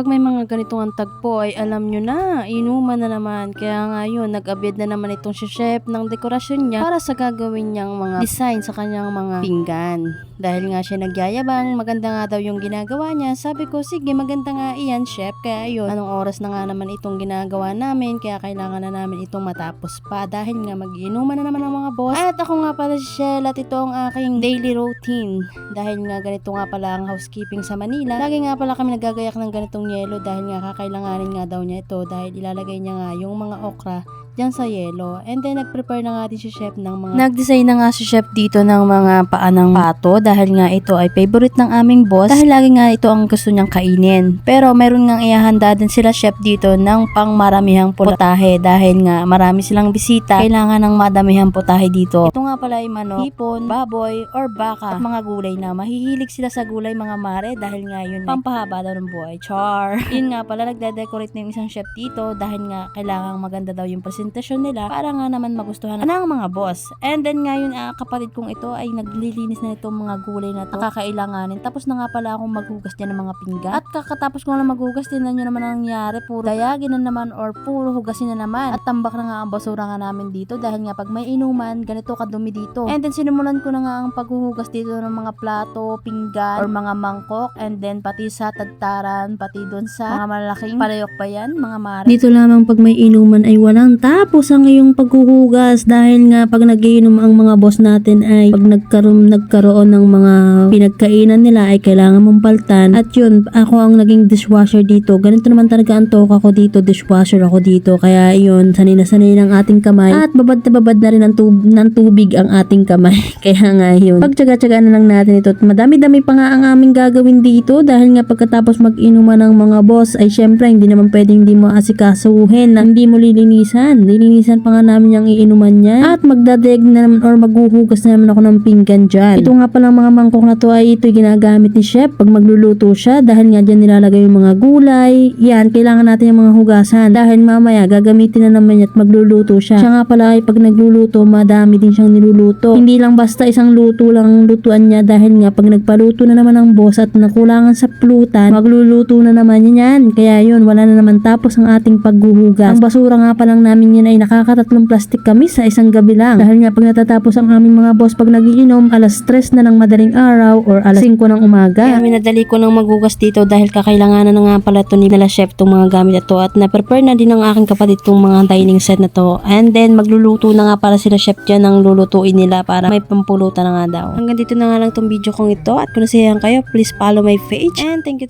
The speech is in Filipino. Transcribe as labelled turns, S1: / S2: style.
S1: Pag may mga ganitong ang tagpo ay alam nyo na, inuman na naman. Kaya nga yun, nag-abid na naman itong si chef ng dekorasyon niya para sa gagawin niyang mga design sa kanyang mga pinggan. Dahil nga siya nagyayabang, maganda nga daw yung ginagawa niya. Sabi ko, sige maganda nga iyan chef. Kaya yun, anong oras na nga naman itong ginagawa namin. Kaya kailangan na namin itong matapos pa. Dahil nga mag-inuman na naman ang mga boss. At ako nga pala si Shell at ito ang aking daily routine. Dahil nga ganito nga pala ang housekeeping sa Manila. Lagi nga pala kami nagagayak ng ganitong yelo dahil nga kakailanganin nga daw niya ito dahil ilalagay niya nga yung mga okra dyan sa yelo. And then nag-prepare na nga din si chef ng mga nag-design na nga si chef dito ng mga paa ng pato dahil nga ito ay favorite ng aming boss dahil lagi nga ito ang gusto niyang kainin. Pero meron nga ihahanda din sila chef dito ng pangmaramihang putahe dahil nga marami silang bisita, kailangan ng madamihang putahe dito. Ito nga pala ay manok, hipon, baboy, or baka at mga gulay na mahihilig sila sa gulay mga mare dahil nga yun pampahaba daw ng buhay. Char! Yun nga pala, nagde-decorate na yung isang chef dito dahil nga kailangan maganda daw yung presentasyon nila para nga naman magustuhan ng mga boss. And then ngayon kapatid kong ito ay naglilinis na itong mga gulay na ito kakailanganin. Tapos na nga pala akong maghugas dyan ng mga pinggan. At kakatapos ko lang maghugas, tinan nyo naman ang nangyari. Puro dayagin na naman or puro hugasin na naman. At tambak na nga ang basura nga namin dito dahil nga pag may inuman, ganito kadumi dito. And then sinimulan ko na nga ang paghuhugas dito ng mga plato, pinggan, or mga mangkok. And then pati sa tagtaran, pati doon sa mga malaking palayok pa yan, mga mare. Dito lamang pag may inuman ay walang tapos ang iyong paghuhugas dahil nga pag nagiinom ang mga boss natin ay pag nagkaroon ng mga pinagkainan nila ay kailangan mong paltan. At yun, ako ang naging dishwasher dito. Ganito naman talaga ang toka ko dito, dishwasher ako dito. Kaya yun, sanay na sanay ng ating kamay at babad na rin ng tubig ang ating kamay. Kaya nga yun, pagtsaga-tsagaan na lang natin ito. Madami-dami pa nga ang aming gagawin dito dahil nga pagkatapos mag-inuman ng mga boss ay syempre hindi naman pwedeng hindi mo asikasuhin na hindi mo lilinisan. Lilinisan pa nga namin yung iinuman niya at magdadeg na naman or maghuhugas na naman ako ng pinggan dyan. Ito nga palang mga mangkok na to ay ito ginagamit ni chef pag magluluto siya dahil nga dyan nilalagay yung mga gulay. Yan, kailangan natin yung mga hugasan dahil mamaya gagamitin na naman niya at magluluto siya. Siya nga pala ay pag nagluluto, madami din siyang niluluto. Hindi lang basta isang luto lang ang lutuan niya dahil nga pag nagpaluto na naman ang boss at nakulangan sa pulutan, magluluto na naman yan. Kaya yun, wala na naman tapos ang ating paghuhugas. Ang basura nga palang namin yan ay nakakatatlong plastic kami sa isang gabi lang. Dahil nga pag natatapos ang aming mga boss pag nagiinom, alas 3 na ng madaling araw or alas 5 ng umaga. Kaya minadali ko ng maghugas dito dahil kakailanganan na nga pala ito nila chef itong mga gamit ito at na-prepare na din ng aking kapatid itong mga dining set na to. And then magluluto na nga para sila chef dyan ng lulutuin nila para may pampulutan na nga daw. Hanggang dito na nga lang itong video kong ito at kung nasiyahan kayo, please follow my page and thank you.